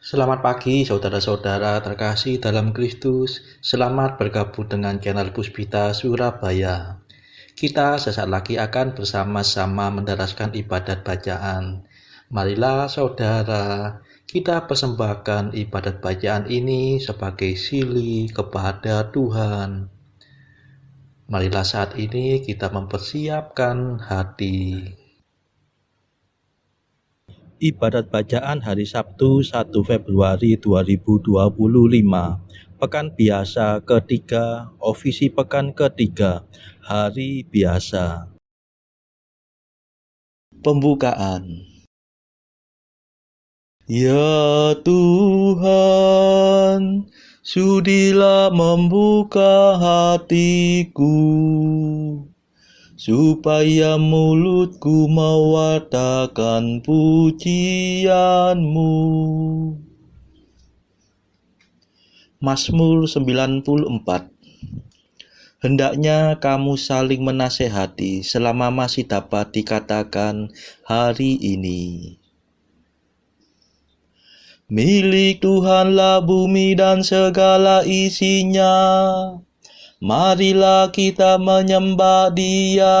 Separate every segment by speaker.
Speaker 1: Selamat pagi saudara-saudara terkasih dalam Kristus. Selamat bergabung dengan channel Puspita Surabaya. Kita sesaat lagi akan bersama-sama menderaskan ibadat bacaan. Marilah saudara, kita persembahkan ibadat bacaan ini sebagai sili kepada Tuhan. Marilah saat ini kita mempersiapkan hati. Ibadat bacaan hari Sabtu 1 Februari 2025. Pekan biasa ketiga, ofisi pekan ketiga, hari biasa. Pembukaan. Ya Tuhan, sudilah membuka hatiku, supaya mulutku mewartakan pujian-Mu. Mazmur 94. Hendaknya kamu saling menasehati selama masih dapat dikatakan hari ini. Milik Tuhanlah bumi dan segala isinya. Marilah kita menyembah Dia.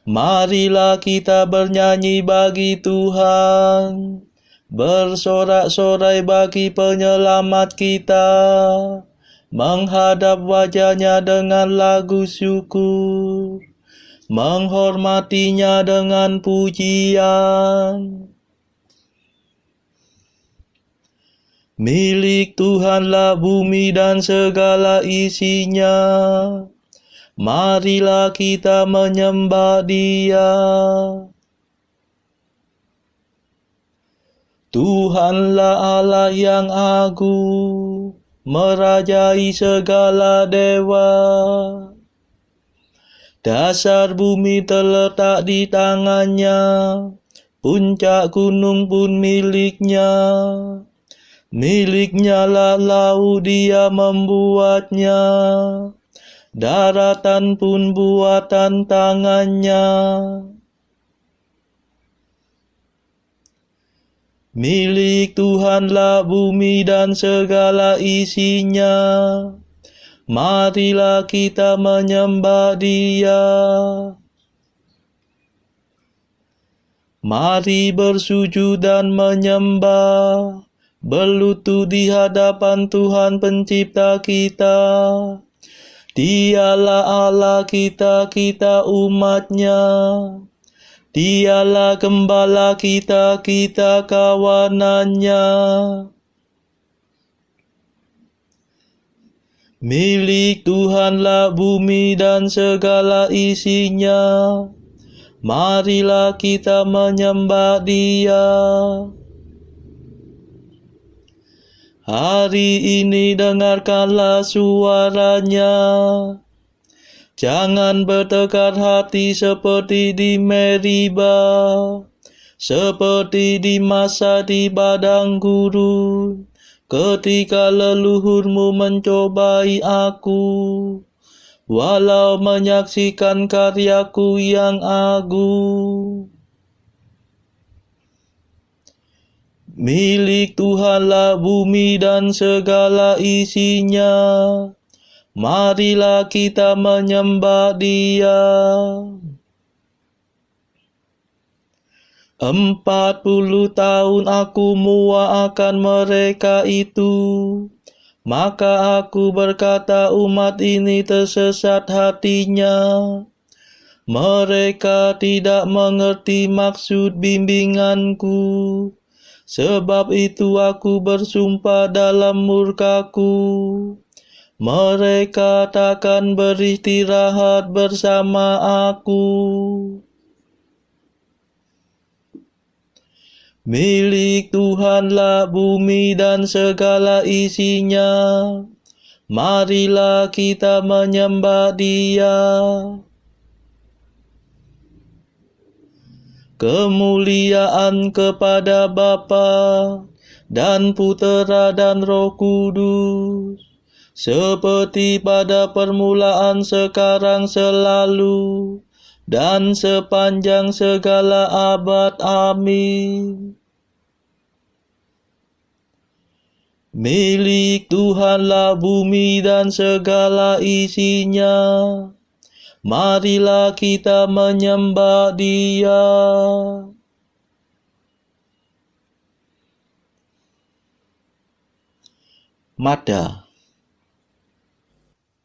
Speaker 1: Marilah kita bernyanyi bagi Tuhan, bersorak-sorai bagi penyelamat kita, menghadap wajah-Nya dengan lagu syukur, menghormatinya dengan pujian. Milik Tuhanlah bumi dan segala isinya. Marilah kita menyembah Dia. Tuhanlah Allah yang agung, merajai segala dewa. Dasar bumi terletak di tangan-Nya, puncak gunung pun milik-Nya. Milik-Nya lah laut, Dia membuatnya, daratan pun buatan tangan-Nya. Milik Tuhanlah bumi dan segala isinya. Marilah kita menyembah Dia. Mari bersujud dan menyembah, berlutut di hadapan Tuhan pencipta kita. Dialah Allah kita, kita umat-Nya. Dialah gembala kita, kita kawanan-Nya. Milik Tuhanlah bumi dan segala isinya. Marilah kita menyembah Dia. Hari ini dengarkanlah suara-Nya. Jangan bertekad hati seperti di Meriba, seperti di masa di padang gurun, ketika leluhurmu mencobai aku, walau menyaksikan karyaku yang agung. Milik Tuhanlah bumi dan segala isinya. Marilah kita menyembah Dia. 40 tahun aku muakkan mereka itu. Maka aku berkata, umat ini tersesat hatinya. Mereka tidak mengerti maksud bimbinganku. Sebab itu aku bersumpah dalam murkaku, mereka takkan beristirahat bersama aku. Milik Tuhanlah bumi dan segala isinya. Marilah kita menyembah Dia. Kemuliaan kepada Bapa dan Putera dan Roh Kudus, seperti pada permulaan, sekarang, selalu, dan sepanjang segala abad. Amin. Milik Tuhanlah bumi dan segala isinya. Marilah kita menyembah Dia. Mada.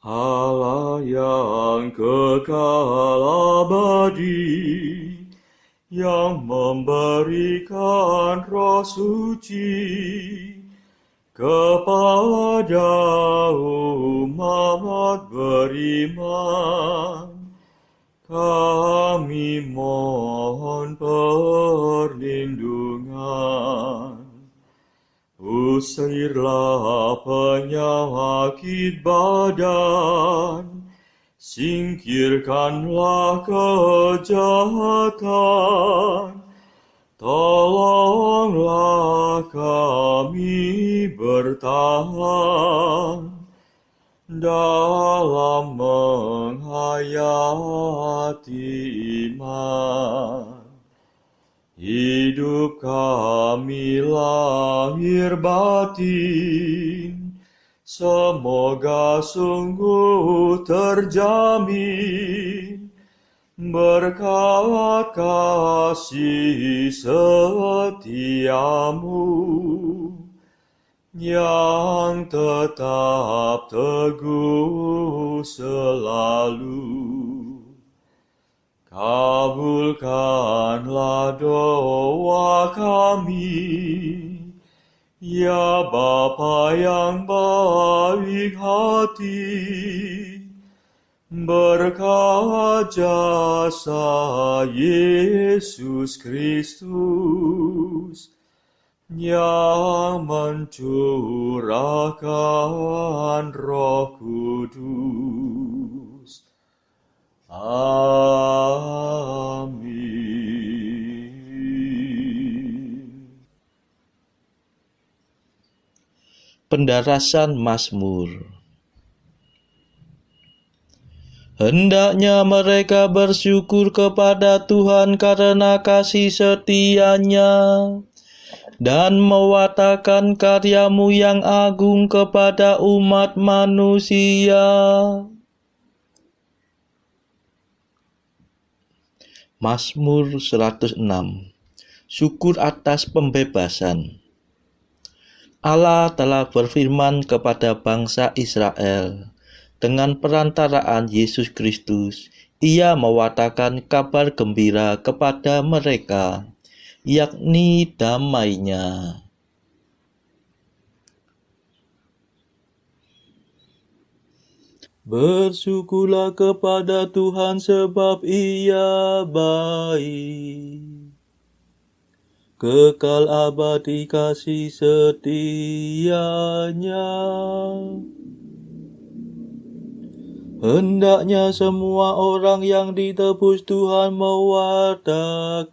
Speaker 2: Allah yang kekal abadi, yang memberikan Roh Suci kepada umat beriman, kami mohon perlindungan. Usirlah penyakit badan, singkirkanlah kejahatan, tolonglah kami bertahan dalam menghayati iman. Hidup kami lahir batin, semoga sungguh terjamin berkat kasih setiamu yang tetap teguh selalu. Kabulkanlah doa kami, ya Bapa yang baik hati, berkat jasa Yesus Kristus yang mencurahkan Roh Kudus. Amin.
Speaker 1: Pendarasan Mazmur. Hendaknya mereka bersyukur kepada Tuhan karena kasih setia-Nya, dan mewatakan karya-Mu yang agung kepada umat manusia. Mazmur 106. Syukur atas pembebasan. Allah telah berfirman kepada bangsa Israel. Dengan perantaraan Yesus Kristus, Ia mewatakan kabar gembira kepada mereka, yakni damai-Nya. Bersyukurlah kepada Tuhan sebab Ia baik. Kekal abadi kasih setia-Nya. Hendaknya semua orang yang ditebus Tuhan mewatakan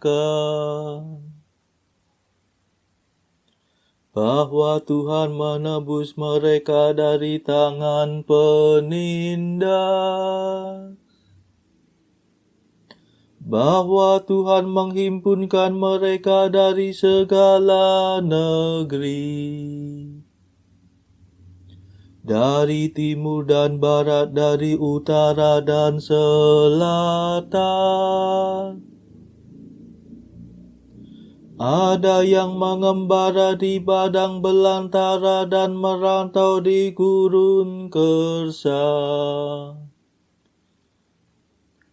Speaker 1: bahwa Tuhan menebus mereka dari tangan penindas, bahwa Tuhan menghimpunkan mereka dari segala negeri, dari timur dan barat, dari utara dan selatan. Ada yang mengembara di padang belantara dan merantau di gurun gersang.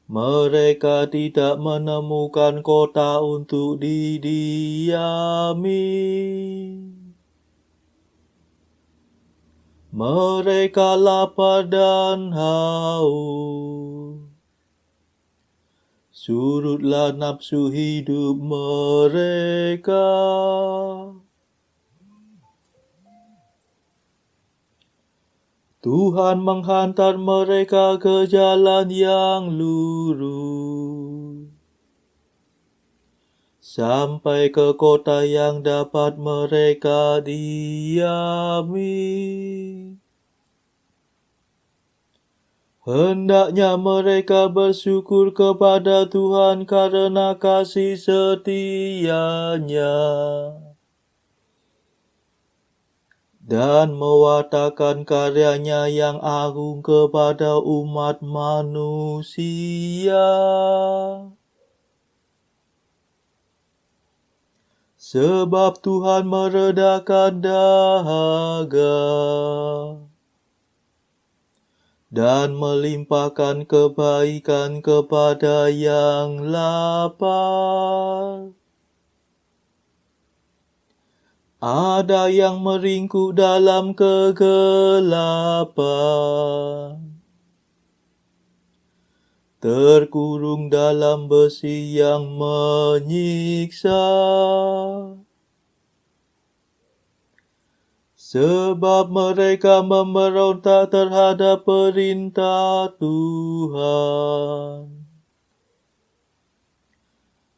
Speaker 1: Mereka tidak menemukan kota untuk didiami. Mereka lapar dan haus. Surutlah nafsu hidup mereka. Tuhan menghantar mereka ke jalan yang lurus, sampai ke kota yang dapat mereka diami. Hendaknya mereka bersyukur kepada Tuhan karena kasih setia-Nya, dan mewartakan karyanya yang agung kepada umat manusia. Sebab Tuhan meredakan dahaga dan melimpahkan kebaikan kepada yang lapar. Ada yang meringkuk dalam kegelapan, terkurung dalam besi yang menyiksa. Sebab mereka memberontak terhadap perintah Tuhan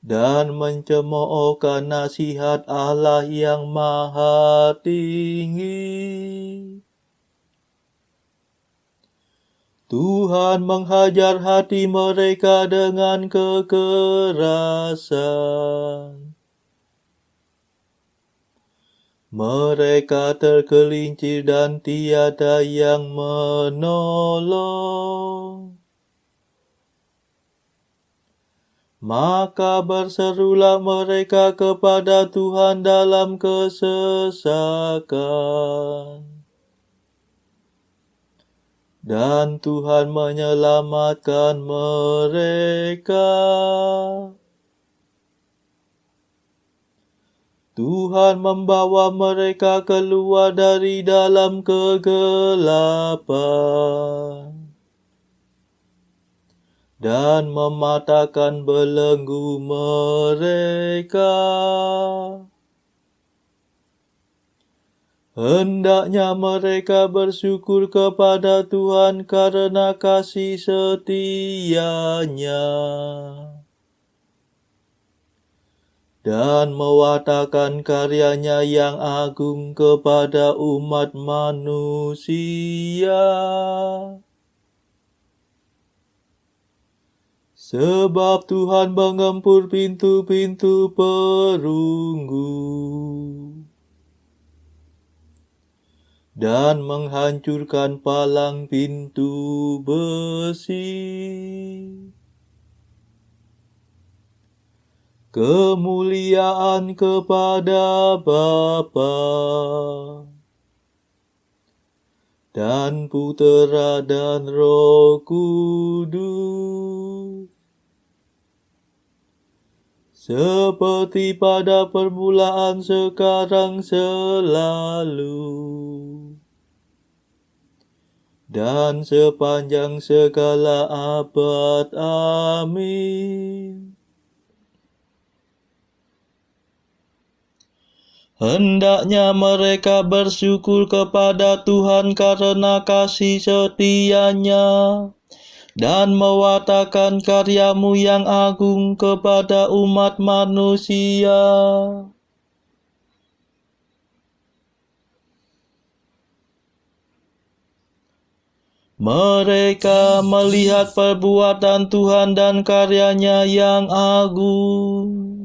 Speaker 1: dan mencemoohkan nasihat Allah yang Maha Tinggi. Tuhan menghajar hati mereka dengan kekerasan. Mereka tergelincir dan tiada yang menolong. Maka berserulah mereka kepada Tuhan dalam kesesakan. Dan Tuhan menyelamatkan mereka. Tuhan membawa mereka keluar dari dalam kegelapan dan mematahkan belenggu mereka. Hendaknya mereka bersyukur kepada Tuhan karena kasih setia-Nya dan mewartakan karyanya yang agung kepada umat manusia. Sebab Tuhan menggempur pintu-pintu perunggu dan menghancurkan palang pintu besi. Kemuliaan kepada Bapa dan Putera dan Roh Kudus, seperti pada permulaan, sekarang, selalu, dan sepanjang segala abad. Amin. Hendaknya mereka bersyukur kepada Tuhan karena kasih setia-Nya dan mewartakan karya-Mu yang agung kepada umat manusia. Mereka melihat perbuatan Tuhan dan karya-Nya yang agung.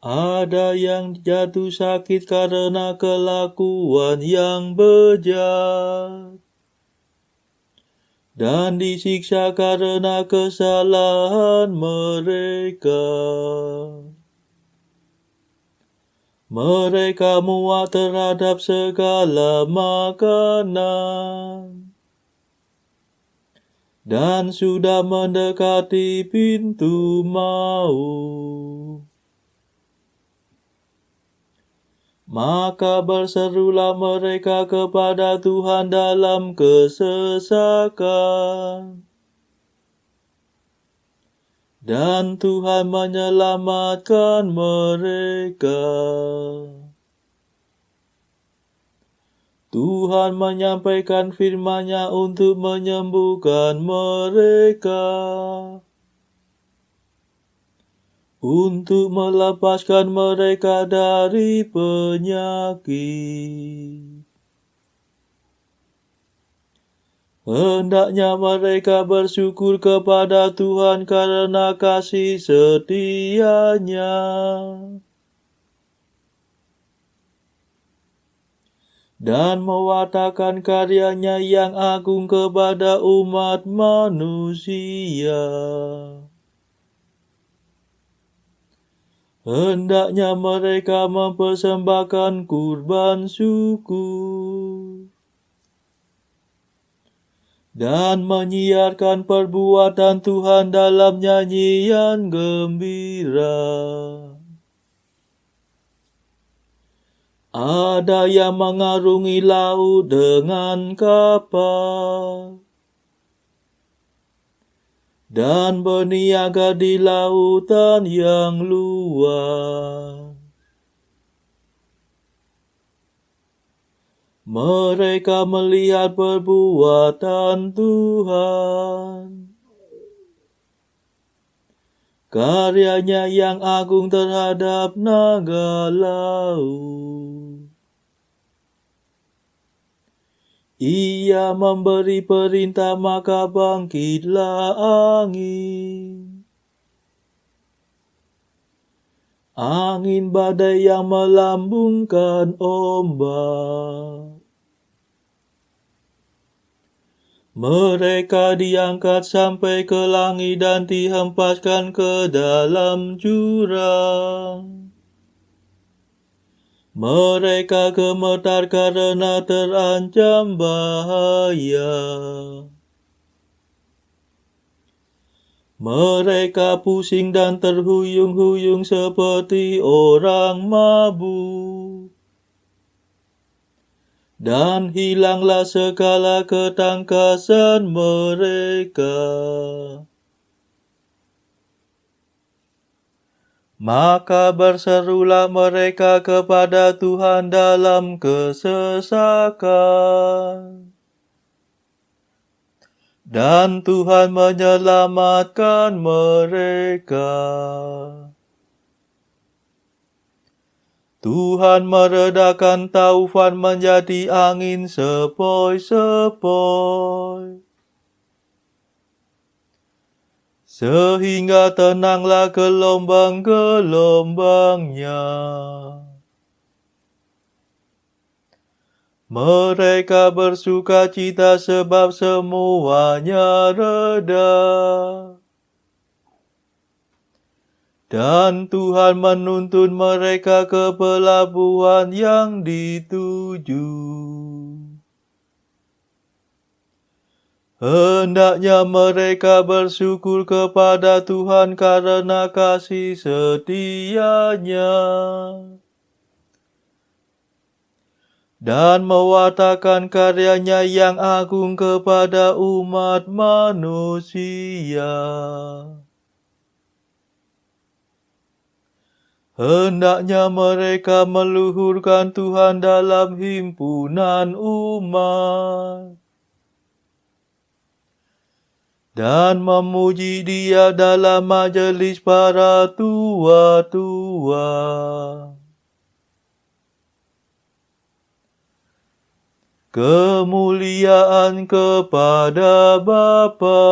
Speaker 1: Ada yang jatuh sakit karena kelakuan yang bejat, dan disiksa karena kesalahan mereka. Mereka muak terhadap segala makanan, dan sudah mendekati pintu maut. Maka berserulah mereka kepada Tuhan dalam kesesakan, dan Tuhan menyelamatkan mereka. Tuhan menyampaikan firman-Nya untuk menyembuhkan mereka, untuk melepaskan mereka dari penyakit. Hendaknya mereka bersyukur kepada Tuhan karena kasih setia-Nya dan mewartakan karyanya yang agung kepada umat manusia. Hendaknya mereka mempersembahkan kurban syukur dan menyiarkan perbuatan Tuhan dalam nyanyian gembira. Ada yang mengarungi laut dengan kapal dan berniaga di lautan yang luas. Mereka melihat perbuatan Tuhan, karyanya yang agung terhadap naga laut. Ia memberi perintah, maka bangkitlah angin. Angin badai yang melambungkan ombak. Mereka diangkat sampai ke langit dan dihempaskan ke dalam jurang. Mereka gemetar karena terancam bahaya. Mereka pusing dan terhuyung-huyung seperti orang mabuk. Dan hilanglah segala ketangkasan mereka. Maka berserulah mereka kepada Tuhan dalam kesesakan. Dan Tuhan menyelamatkan mereka. Tuhan meredakan taufan menjadi angin sepoi-sepoi. Sehingga tenanglah gelombang-gelombangnya. Mereka bersuka cita sebab semuanya reda. Dan Tuhan menuntun mereka ke pelabuhan yang dituju. Hendaknya mereka bersyukur kepada Tuhan karena kasih setia-Nya dan mewartakan karyanya yang agung kepada umat manusia. Hendaknya mereka meluhurkan Tuhan dalam himpunan umat dan memuji Dia dalam majelis para tua-tua. Kemuliaan kepada Bapa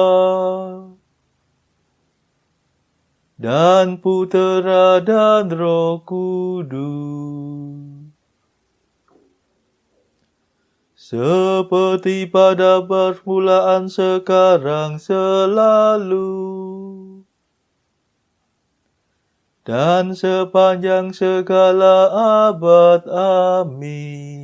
Speaker 1: dan Putera dan Roh Kudus, seperti pada permulaan, sekarang, selalu, dan sepanjang segala abad. Amin.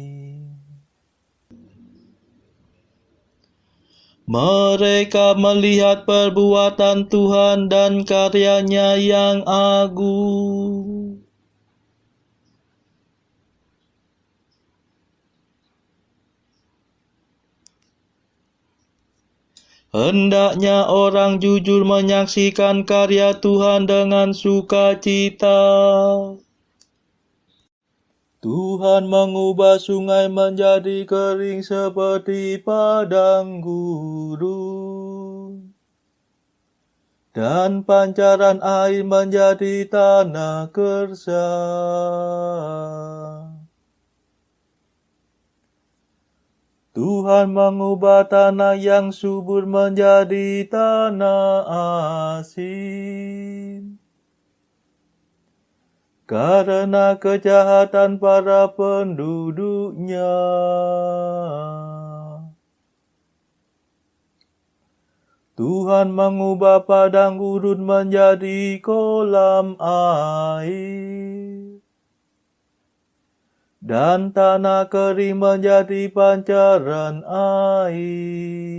Speaker 1: Mereka melihat perbuatan Tuhan dan karyanya yang agung. Hendaknya orang jujur menyaksikan karya Tuhan dengan sukacita. Tuhan mengubah sungai menjadi kering seperti padang gurun, dan pancaran air menjadi tanah gersang. Tuhan mengubah tanah yang subur menjadi tanah asin.
Speaker 2: karena kejahatan para penduduknya. Tuhan mengubah padang gurun menjadi kolam air, dan tanah kering menjadi pancaran air.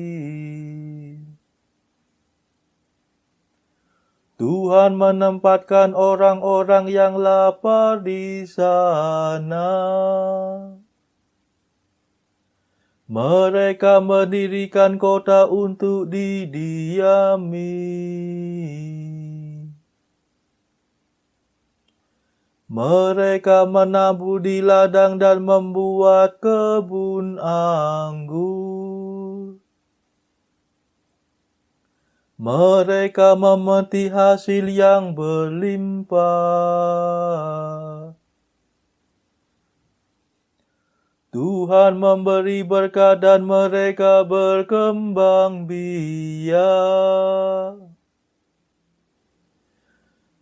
Speaker 2: Tuhan menempatkan orang-orang yang lapar di sana. Mereka mendirikan kota untuk didiami. Mereka menabur di ladang dan membuat kebun anggur. Mereka memetik hasil yang berlimpah. Tuhan memberi berkat dan mereka berkembang biak.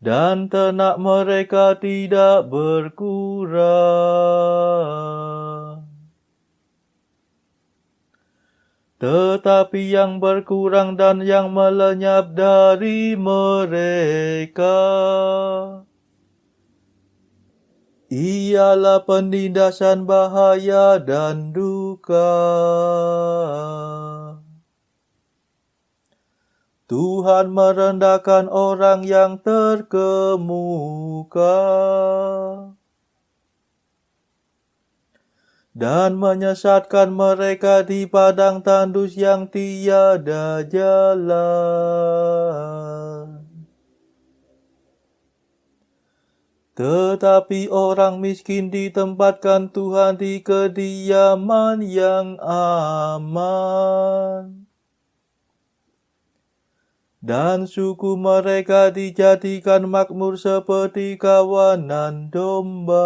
Speaker 2: Dan ternak mereka tidak berkurang. Tetapi yang berkurang dan yang melenyap dari mereka ialah penindasan, bahaya, dan duka. Tuhan merendahkan orang yang terkemuka dan menyesatkan mereka di padang tandus yang tiada jalan. Tetapi orang miskin ditempatkan Tuhan di kediaman yang aman. Dan suku mereka dijadikan makmur seperti kawanan domba.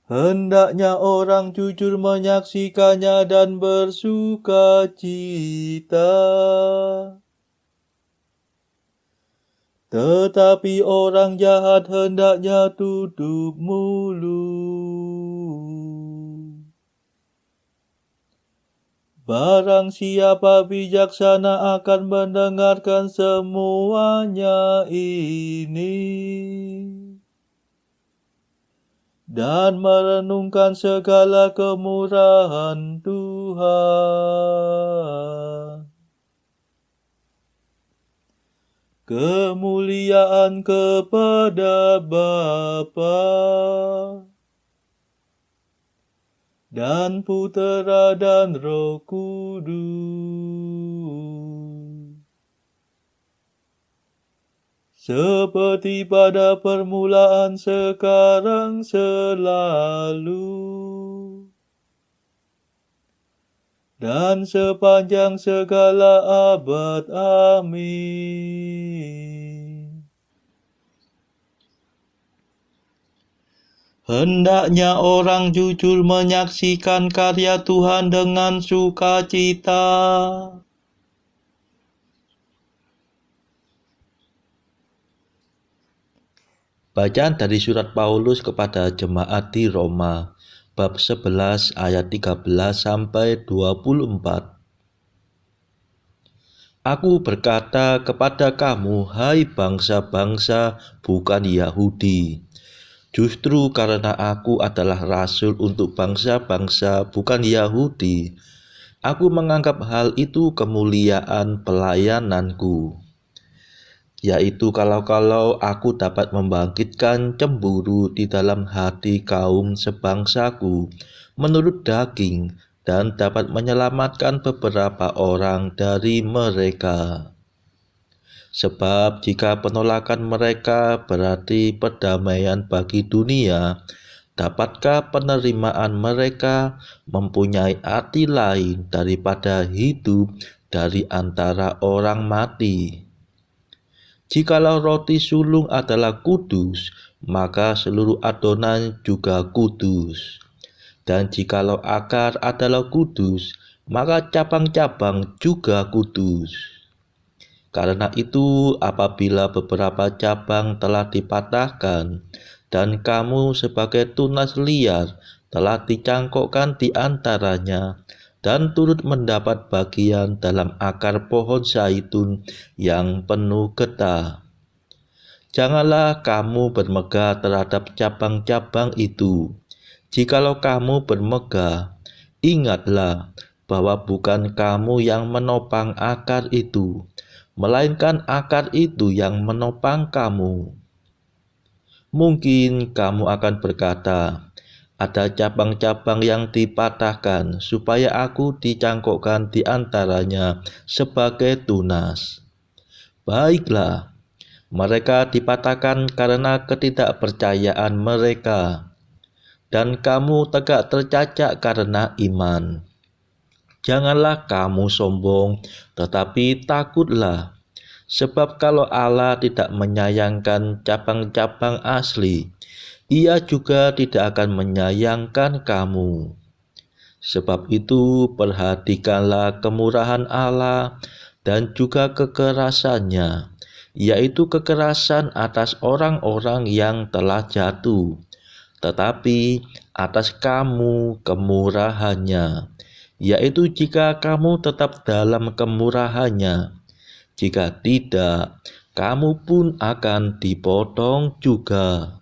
Speaker 2: Hendaknya orang jujur menyaksikannya dan bersuka cita. Tetapi orang jahat hendaknya tutup mulut. Barang siapa bijaksana akan mendengarkan semuanya ini dan merenungkan segala kemurahan Tuhan. Kemuliaan kepada Bapa dan Putera dan Roh Kudus, seperti pada permulaan, sekarang, selalu, dan sepanjang segala abad. Amin. Hendaknya orang jujur menyaksikan karya Tuhan dengan sukacita.
Speaker 1: Bacaan dari surat Paulus kepada jemaat di Roma, bab 11 ayat 13 sampai 24. Aku berkata kepada kamu, hai bangsa-bangsa bukan Yahudi. Justru karena aku adalah rasul untuk bangsa-bangsa bukan Yahudi, aku menganggap hal itu kemuliaan pelayananku. Yaitu kalau aku dapat membangkitkan cemburu di dalam hati kaum sebangsaku menurut daging, dan dapat menyelamatkan beberapa orang dari mereka. Sebab jika penolakan mereka berarti perdamaian bagi dunia, dapatkah penerimaan mereka mempunyai arti lain daripada hidup dari antara orang mati? Jikalau roti sulung adalah kudus, maka seluruh adonan juga kudus. Dan jikalau akar adalah kudus, maka cabang-cabang juga kudus. Karena itu, apabila beberapa cabang telah dipatahkan, dan kamu sebagai tunas liar telah dicangkokkan di antaranya, dan turut mendapat bagian dalam akar pohon zaitun yang penuh getah. Janganlah kamu bermegah terhadap cabang-cabang itu. Jikalau kamu bermegah, ingatlah bahwa bukan kamu yang menopang akar itu, melainkan akar itu yang menopang kamu. Mungkin kamu akan berkata, ada cabang-cabang yang dipatahkan supaya aku dicangkokkan di antaranya sebagai tunas. Baiklah, mereka dipatahkan karena ketidakpercayaan mereka, dan kamu tegak tercacak karena iman. Janganlah kamu sombong, tetapi takutlah. Sebab kalau Allah tidak menyayangkan cabang-cabang asli, Ia juga tidak akan menyayangkan kamu. Sebab itu perhatikanlah kemurahan Allah dan juga kekerasannya, yaitu kekerasan atas orang-orang yang telah jatuh, tetapi atas kamu kemurahannya, yaitu jika kamu tetap dalam kemurahannya. Jika tidak, kamu pun akan dipotong juga.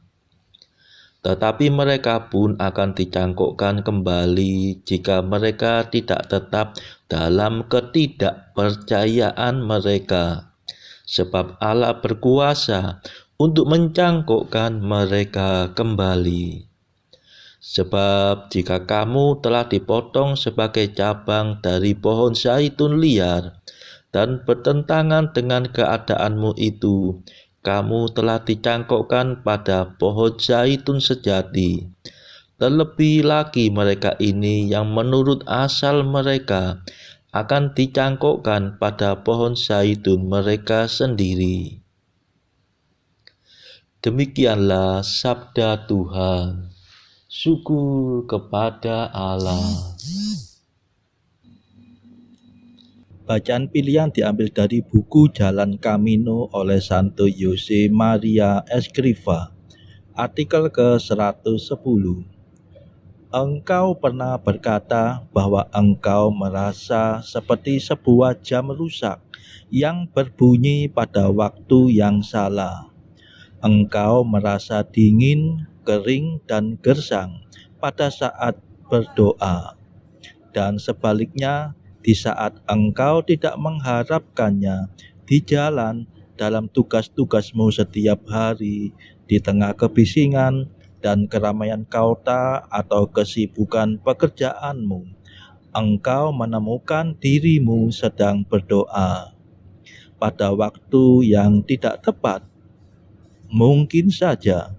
Speaker 1: Tetapi mereka pun akan dicangkokkan kembali jika mereka tidak tetap dalam ketidakpercayaan mereka. Sebab Allah berkuasa untuk mencangkokkan mereka kembali. Sebab jika kamu telah dipotong sebagai cabang dari pohon zaitun liar dan bertentangan dengan keadaanmu itu, kamu telah dicangkokkan pada pohon zaitun sejati. Terlebih lagi mereka ini yang menurut asal mereka akan dicangkokkan pada pohon zaitun mereka sendiri. Demikianlah sabda Tuhan. Syukur kepada Allah. Bacaan pilihan diambil dari buku Jalan Camino oleh Santo Jose Maria Escrivá. Artikel ke-110. Engkau pernah berkata bahwa engkau merasa seperti sebuah jam rusak yang berbunyi pada waktu yang salah. Engkau merasa dingin, kering, dan gersang pada saat berdoa. Dan sebaliknya, di saat engkau tidak mengharapkannya di jalan dalam tugas-tugasmu setiap hari, di tengah kebisingan dan keramaian kota atau kesibukan pekerjaanmu, engkau menemukan dirimu sedang berdoa pada waktu yang tidak tepat. Mungkin saja,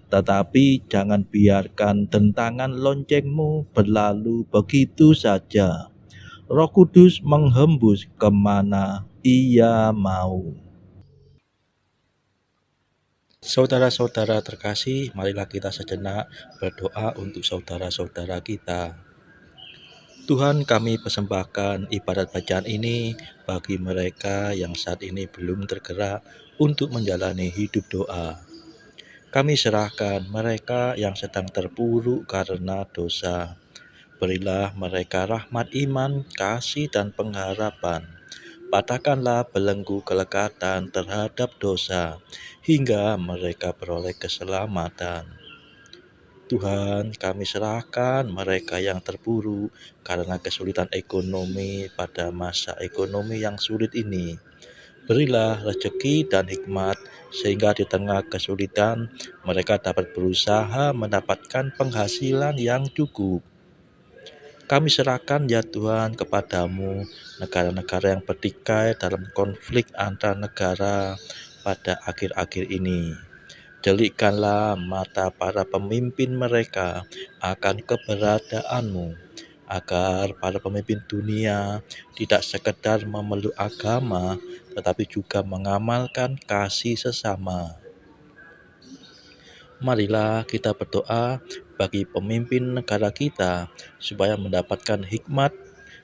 Speaker 1: tetapi jangan biarkan tentangan loncengmu berlalu begitu saja. Roh Kudus menghembus kemana Ia mau. Saudara-saudara terkasih, marilah kita sejenak berdoa untuk saudara-saudara kita. Tuhan, kami persembahkan ibadat bacaan ini bagi mereka yang saat ini belum tergerak untuk menjalani hidup doa. Kami serahkan mereka yang sedang terpuruk karena dosa. Berilah mereka rahmat iman, kasih, dan pengharapan. Patahkanlah belenggu kelekatan terhadap dosa, hingga mereka beroleh keselamatan. Tuhan, kami serahkan mereka yang terpuruk karena kesulitan ekonomi pada masa ekonomi yang sulit ini. Berilah rezeki dan hikmat, sehingga di tengah kesulitan mereka dapat berusaha mendapatkan penghasilan yang cukup. Kami serahkan ya Tuhan kepadamu negara-negara yang bertikai dalam konflik antar negara pada akhir-akhir ini. Delikkanlah mata para pemimpin mereka akan keberadaanmu, agar para pemimpin dunia tidak sekedar memeluk agama, tetapi juga mengamalkan kasih sesama. Marilah kita berdoa bagi pemimpin negara kita supaya mendapatkan hikmat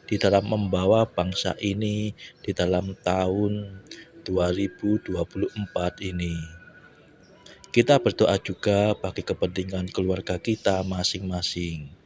Speaker 1: di dalam membawa bangsa ini di dalam tahun 2024 ini. Kita berdoa juga bagi kepentingan keluarga kita masing-masing.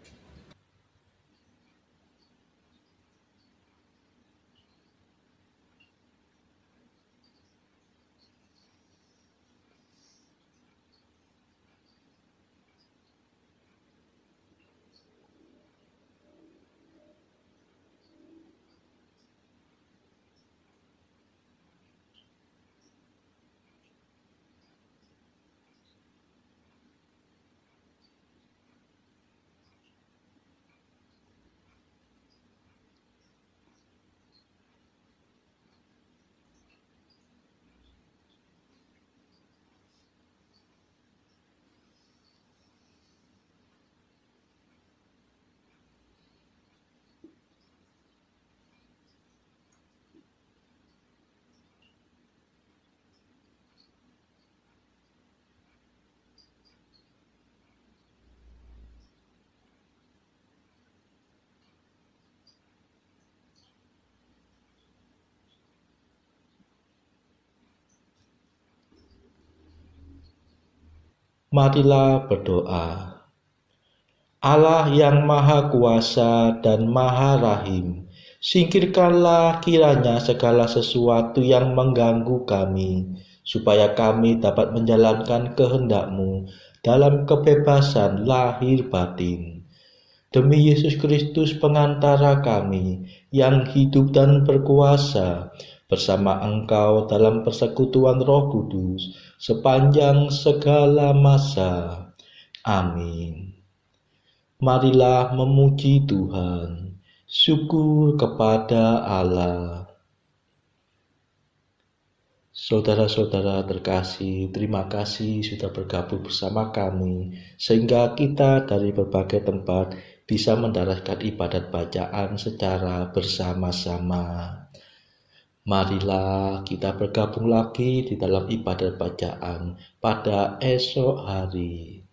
Speaker 1: Marilah berdoa. Allah yang Maha Kuasa dan Maha Rahim, singkirkanlah kiranya segala sesuatu yang mengganggu kami, supaya kami dapat menjalankan kehendak-Mu dalam kebebasan lahir batin. Demi Yesus Kristus pengantara kami, yang hidup dan berkuasa bersama Engkau dalam persekutuan Roh Kudus sepanjang segala masa. Amin. Marilah memuji Tuhan. Syukur kepada Allah. Saudara-saudara terkasih, terima kasih sudah bergabung bersama kami, sehingga kita dari berbagai tempat bisa mendaraskan ibadat bacaan secara bersama-sama. Marilah kita bergabung lagi di dalam ibadat bacaan pada esok hari.